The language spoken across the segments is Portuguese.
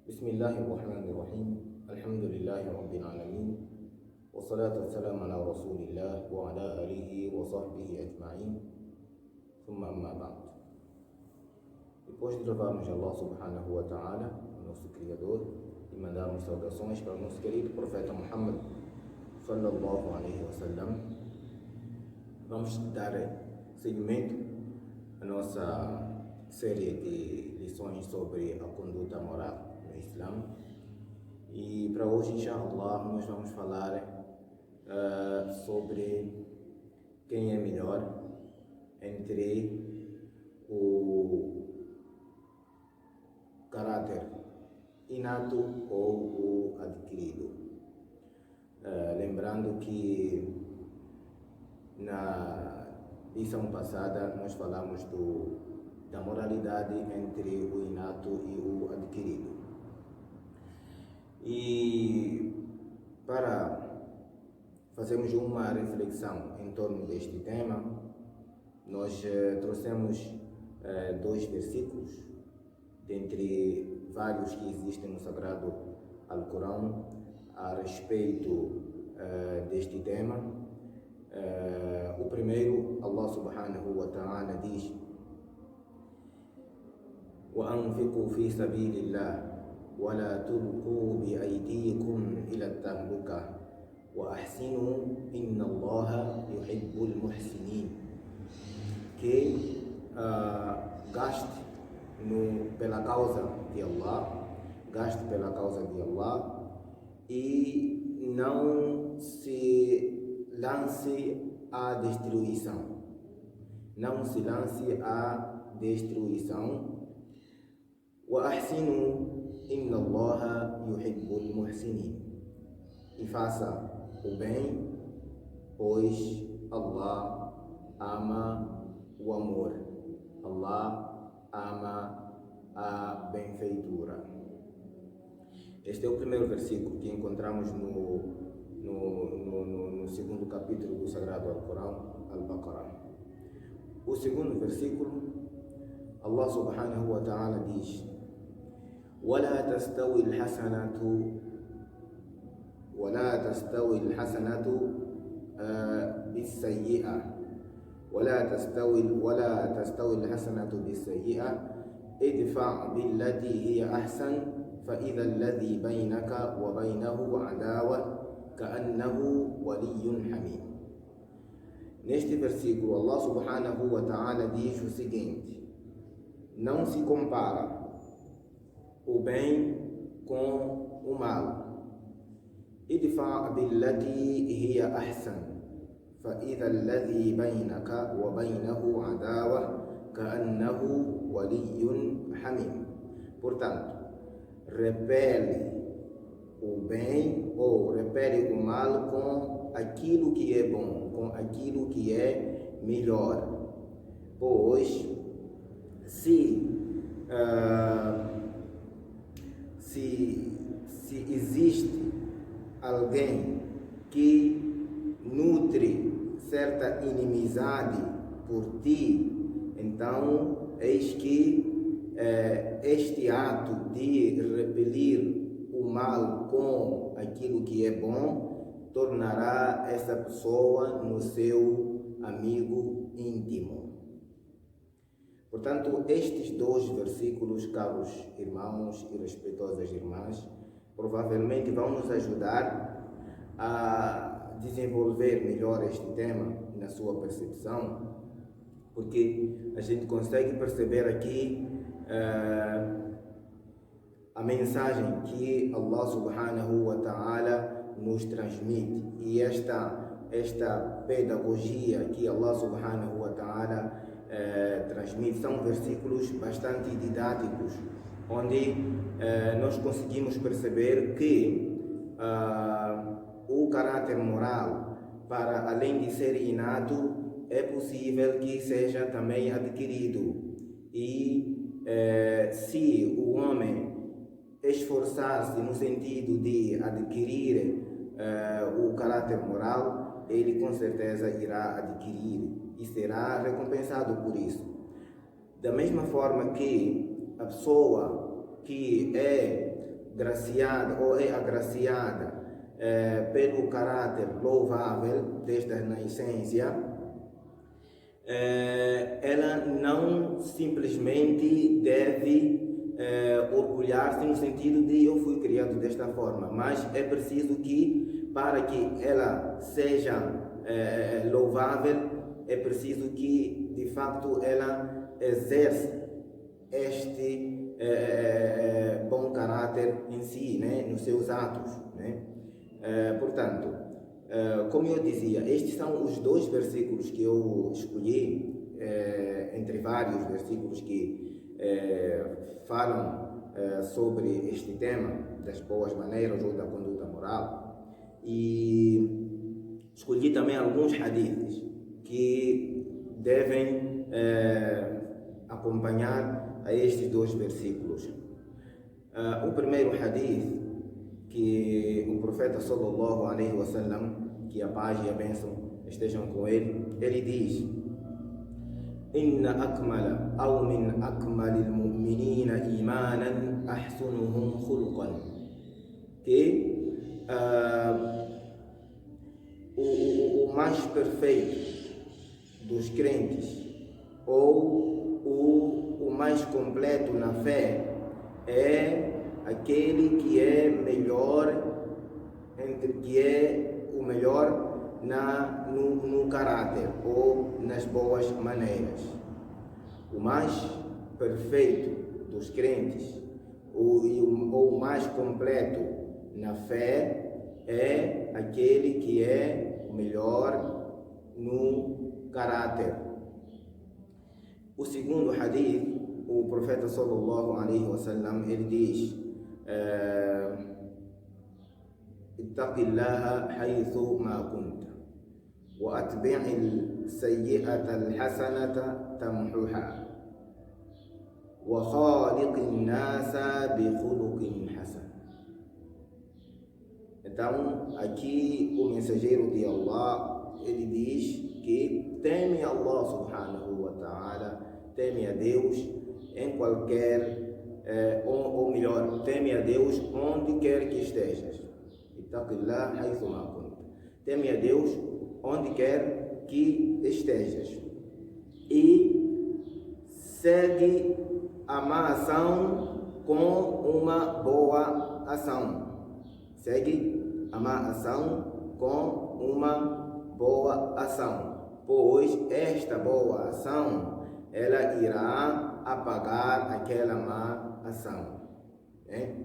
Bismillahirrahmanirrahim. Alhamdulillahi Rabbil Alamin. Wassalatu wassalamu ala Rasulillah wa ala alihi wa sahbihi ajma'in. Thumma amma ba'd. Depois de louvarmos Allah subhanahu wa ta'ala, o nosso Criador, e mandarmos saudações para o nosso querido profeta Muhammad sallallahu alaihi wasallam, vamos dar seguimento à nossa série de lições sobre a conduta moral no Islã. E para hoje, inshallah, nós vamos falar sobre quem é melhor entre o caráter inato ou o adquirido. Lembrando que na lição passada nós falamos da moralidade entre o inato e o adquirido. E para fazermos uma reflexão em torno deste tema, nós trouxemos dois versículos, dentre vários que existem no Sagrado Alcorão, a respeito deste tema. O primeiro, Allah subhanahu wa ta'ala diz: وَأَنْفِقُوا فِي سَبِيلِ اللَّهِ وَلَا تُلْقُوا بِأَيْدِيكُمْ إِلَى التَّهْلُكَةِ وَأَحْسِنُوا إِنَّ اللَّهَ يُحِبُّ الْمُحْسِنِينَ. Que gaste pela causa de Allah, gaste pela causa de Allah e não se lance à destruição. Não se lance à destruição. وَأَحْسِنُوا إِنَّ اللَّهَ يُحِبُّ الْمُحْسِنِينَ. E faça o bem, pois Allah ama o amor. Allah ama a benfeitura. Este é o primeiro versículo que encontramos no segundo capítulo do Sagrado Alcorão, Al-Baqarah. O segundo versículo, Allah subhanahu wa ta'ala diz: ولا تستوي الحسنة بالسيئة ولا تستوي الحسنة بالسيئة ادفع بالتي هي أحسن فإذا الذي بينك وبينه عداوة كأنه ولي حميم. Neste versículo, Allah subhanahu wa ta'ala diz o seguinte: não se compara o bem com o mal. idfa' billati hiya ahsan fa idha alladhi baynaka wa baynahu adawa ka'annahu waliyyun hamim. Portanto, repele o bem ou repele o mal com aquilo que é bom, com aquilo que é melhor. Pois se existe alguém que nutre certa inimizade por ti, então eis que este ato de repelir o mal com aquilo que é bom tornará essa pessoa no seu amigo íntimo. Portanto, estes dois versículos, caros irmãos e respeitosas irmãs, provavelmente vão nos ajudar a desenvolver melhor este tema na sua percepção, porque a gente consegue perceber aqui a mensagem que Allah subhanahu wa ta'ala nos transmite, e esta pedagogia que Allah subhanahu wa ta'ala transmite são versículos bastante didáticos, onde nós conseguimos perceber que o caráter moral, para além de ser inato, é possível que seja também adquirido. E se o homem esforçar-se no sentido de adquirir o caráter moral, ele com certeza irá adquirir e será recompensado por isso. Da mesma forma que a pessoa que é graciada ou é agraciada pelo caráter louvável desde a nascença, ela não simplesmente deve orgulhar-se no sentido de eu fui criado desta forma, mas é preciso que, para que ela seja louvável, é preciso que de facto ela exerça este bom caráter em si, né, nos seus atos, né? Portanto, como eu dizia, estes são os dois versículos que eu escolhi, entre vários versículos que falam sobre este tema das boas maneiras ou da conduta moral, e escolhi também alguns hadiths que devem acompanhar a estes dois versículos. O primeiro hadith, que o profeta sallallahu alaihi wasallam, que a paz e a bênção estejam com ele, ele diz: Inna akmala aw min akmalil mu'minina imanan ahsunuhum khuluqan, que o mais perfeito dos crentes, ou o mais completo na fé, é aquele que é o melhor no caráter ou nas boas maneiras. O mais perfeito dos crentes, ou o mais completo na fé, é aquele que é o melhor no caráter. O segundo hadith, o profeta sallallahu alaihi wasallam, ele diz: ittaqillaha haythu ma kunta wa atbi'il sayyi'ata alhasanata tamhuha wa khaliqin nasa bi khuluqin hasan. Então, aqui o mensageiro de Allah, ele diz que teme Allah subhanahu wa ta'ala, teme a Deus em qualquer, ou melhor, teme a Deus onde quer que estejas. Ittaqillah haythu ma kunta. Teme a Deus onde quer que estejas. E segue a má ação com uma boa ação. Segue a má ação com uma boa ação, pois esta boa ação, ela irá apagar aquela má ação, né?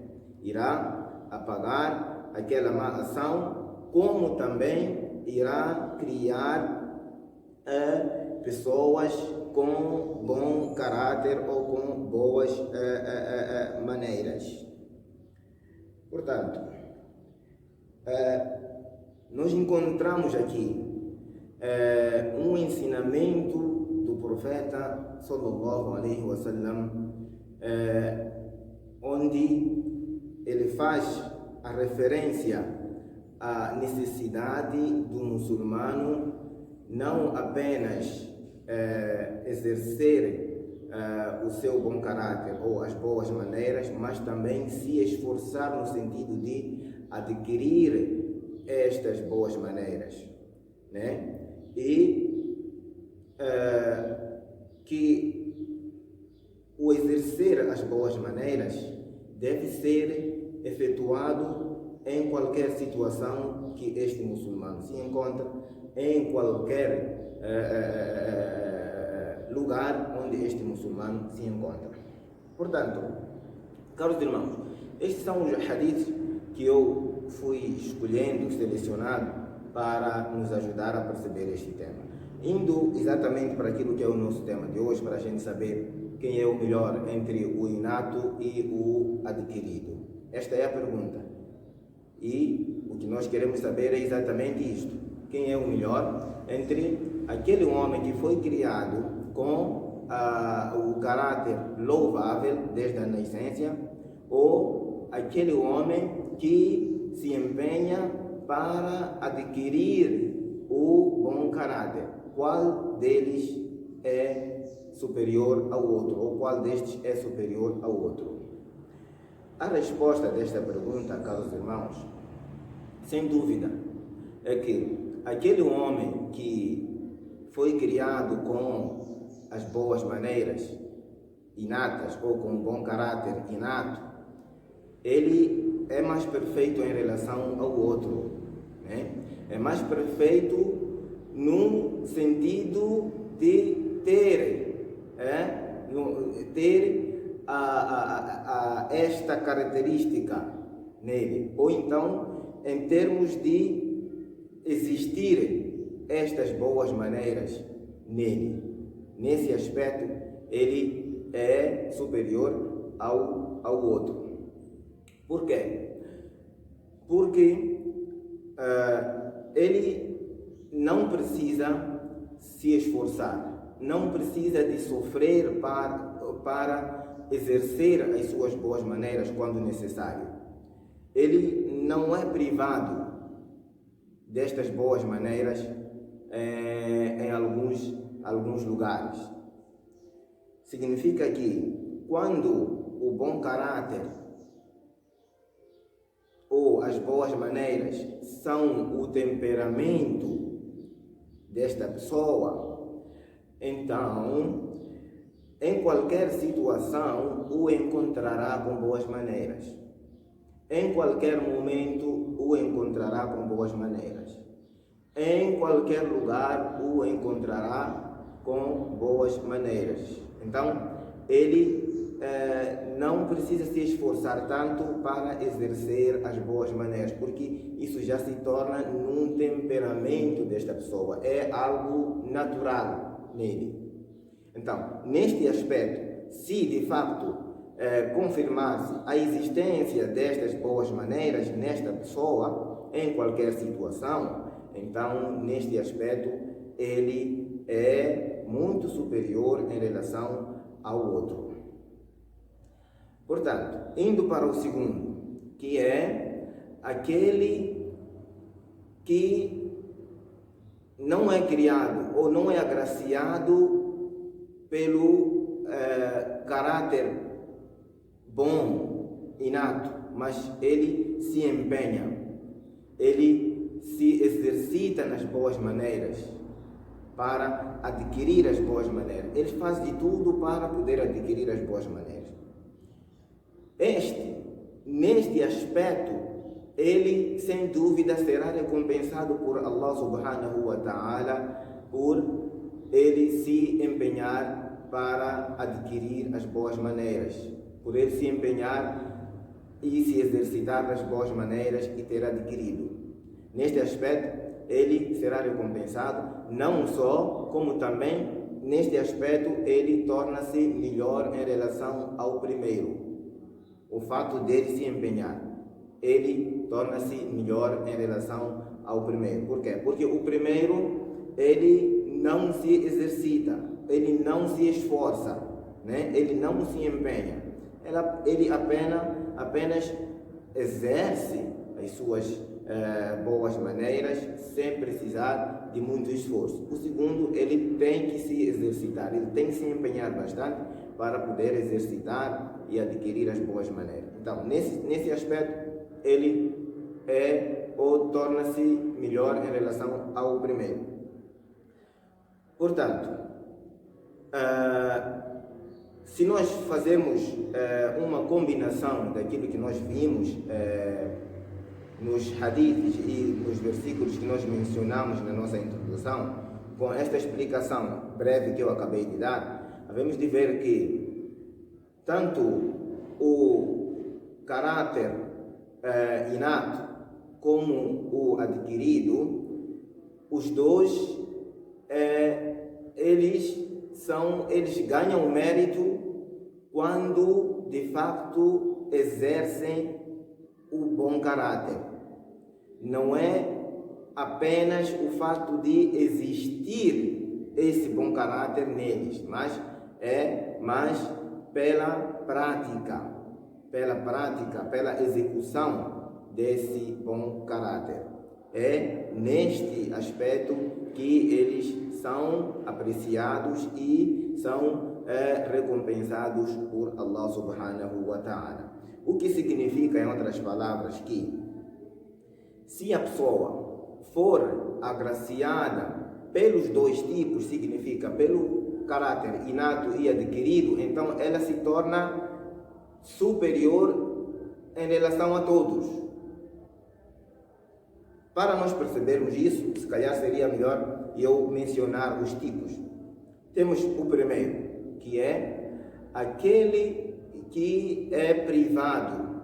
Irá apagar aquela má ação, como também irá criar pessoas com bom caráter ou com boas maneiras. Portanto, nós encontramos aqui um ensinamento do profeta sallallahu alaihi wasallam, onde ele faz a referência à necessidade do muçulmano não apenas exercer o seu bom caráter ou as boas maneiras, mas também se esforçar no sentido de adquirir estas boas maneiras, né? E que o exercer as boas maneiras deve ser efetuado em qualquer situação que este muçulmano se encontra, em qualquer lugar onde este muçulmano se encontra. Portanto, caros irmãos, estes são os hadiths que eu fui escolhendo, selecionado, para nos ajudar a perceber este tema. Indo exatamente para aquilo que é o nosso tema de hoje, para a gente saber quem é o melhor entre o inato e o adquirido. Esta é a pergunta. E o que nós queremos saber é exatamente isto. Quem é o melhor entre aquele homem que foi criado com o caráter louvável desde a nascença, ou aquele homem que se empenha para adquirir o bom caráter? Qual deles é superior ao outro, ou qual destes é superior ao outro? A resposta desta pergunta, caros irmãos, sem dúvida, é que aquele homem que foi criado com as boas maneiras inatas ou com um bom caráter inato, ele é mais perfeito em relação ao outro, né? É mais perfeito no sentido de ter esta característica nele, ou então em termos de existirem estas boas maneiras nele. Nesse aspecto, ele é superior ao outro. Por quê? Porque ele não precisa se esforçar, não precisa de sofrer para exercer as suas boas maneiras quando necessário. Ele não é privado destas boas maneiras em alguns lugares. Significa que quando o bom caráter ou as boas maneiras são o temperamento desta pessoa, então em qualquer situação o encontrará com boas maneiras. Em qualquer momento o encontrará com boas maneiras. Em qualquer lugar o encontrará com boas maneiras. Então, ele não precisa se esforçar tanto para exercer as boas maneiras, porque isso já se torna num temperamento desta pessoa, é algo natural nele. Então, neste aspecto, se de facto confirmar-se a existência destas boas maneiras nesta pessoa, em qualquer situação, então, neste aspecto, ele é muito superior em relação ao outro. Portanto, indo para o segundo, que é aquele que não é criado ou não é agraciado pelo caráter bom, inato, mas ele se empenha, ele se exercita nas boas maneiras para adquirir as boas maneiras. Ele faz de tudo para poder adquirir as boas maneiras. Neste aspecto, ele sem dúvida será recompensado por Allah subhanahu wa ta'ala por ele se empenhar para adquirir as boas maneiras, por ele se empenhar e se exercitar nas boas maneiras e ter adquirido. Neste aspecto, ele será recompensado, não só, como também, neste aspecto, ele torna-se melhor em relação ao primeiro. O fato dele se empenhar, ele torna-se melhor em relação ao primeiro. Por quê? Porque o primeiro, ele não se exercita, ele não se esforça, né? Ele não se empenha. Ele apenas exerce as suas boas maneiras sem precisar de muito esforço. O segundo, ele tem que se exercitar, ele tem que se empenhar bastante para poder exercitar e adquirir as boas maneiras. Então, nesse aspecto, ele torna-se melhor em relação ao primeiro. Portanto, se nós fazemos uma combinação daquilo que nós vimos nos hadiths e nos versículos que nós mencionamos na nossa introdução, com esta explicação breve que eu acabei de dar, havemos de ver que tanto o caráter inato como o adquirido, os dois, eles ganham mérito quando de facto exercem o bom caráter. Não é apenas o fato de existir esse bom caráter neles, mas pela prática, pela execução desse bom caráter. É neste aspecto que eles são apreciados e são recompensados por Allah subhanahu wa ta'ala. O que significa, em outras palavras, que se a pessoa for agraciada pelos dois tipos, significa pelo caráter inato e adquirido, então ela se torna superior em relação a todos. Para nós percebermos isso, se calhar seria melhor eu mencionar os tipos. Temos o primeiro, que é aquele que é privado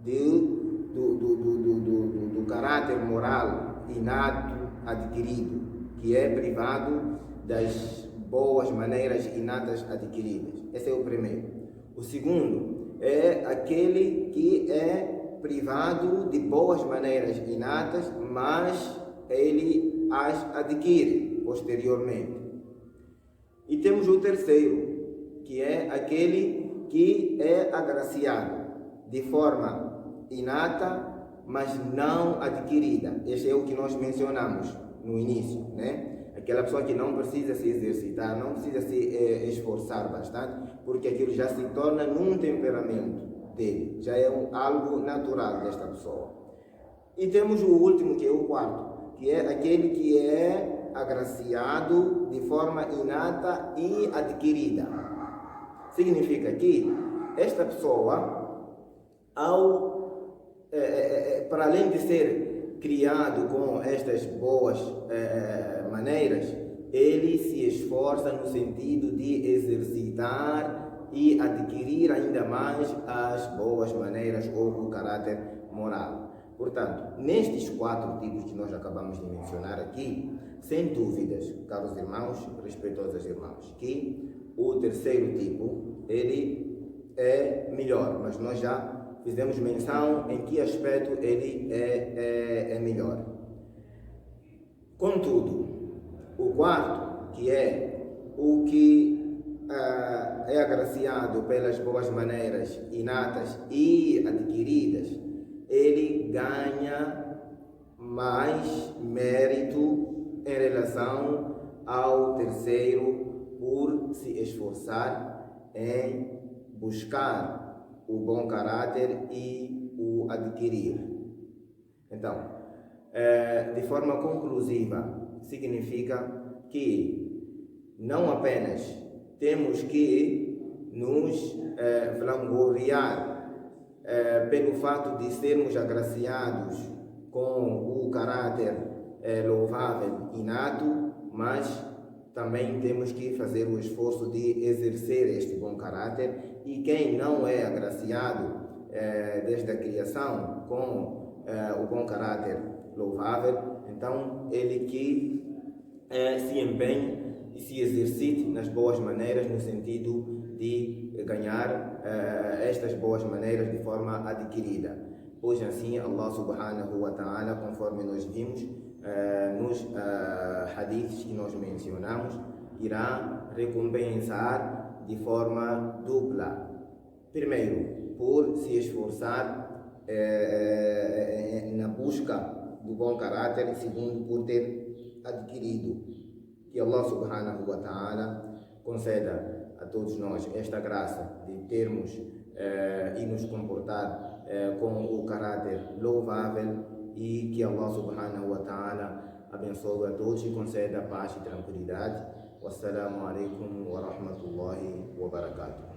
do caráter moral inato adquirido, que é privado das boas maneiras inatas adquiridas. Esse é o primeiro. O segundo é aquele que é privado de boas maneiras inatas, mas ele as adquire posteriormente. E temos o terceiro, que é aquele que é agraciado de forma inata, mas não adquirida. Este é o que nós mencionamos no início, né? Aquela pessoa que não precisa se exercitar, não precisa se esforçar bastante, porque aquilo já se torna num temperamento dele, já é algo natural desta pessoa. E temos o último, que é o quarto, que é aquele que é agraciado de forma inata e adquirida. Significa que esta pessoa, para além de ser criado com estas boas maneiras, ele se esforça no sentido de exercitar e adquirir ainda mais as boas maneiras ou o caráter moral. Portanto, nestes quatro tipos que nós acabamos de mencionar aqui, sem dúvidas, caros irmãos, respeitosos irmãos, que o terceiro tipo, ele é melhor, mas nós já fizemos menção em que aspecto ele é melhor. Contudo, o quarto, que é o que é agraciado pelas boas maneiras inatas e adquiridas, ele ganha mais mérito em relação ao terceiro por se esforçar em buscar o bom caráter e o adquirir. Então, de forma conclusiva, significa que não apenas temos que nos vangloriar pelo fato de sermos agraciados com o caráter louvável inato, mas também temos que fazer o esforço de exercer este bom caráter, e quem não é agraciado desde a criação com o bom caráter louvável, então ele que se empenhe e se exercite nas boas maneiras, no sentido de ganhar estas boas maneiras de forma adquirida. Pois assim, Allah subhanahu wa ta'ala, conforme nós vimos nos hadiths que nós mencionamos, irá recompensar de forma dupla. Primeiro, por se esforçar na busca do bom caráter, e segundo, por ter adquirido. Que Allah subhanahu wa ta'ala conceda a todos nós esta graça de termos e nos comportar com o caráter louvável, e que Allah subhanahu wa ta'ala abençoe a todos e conceda paz e tranquilidade. Wassalamu alaikum wa rahmatullahi wa barakatuh.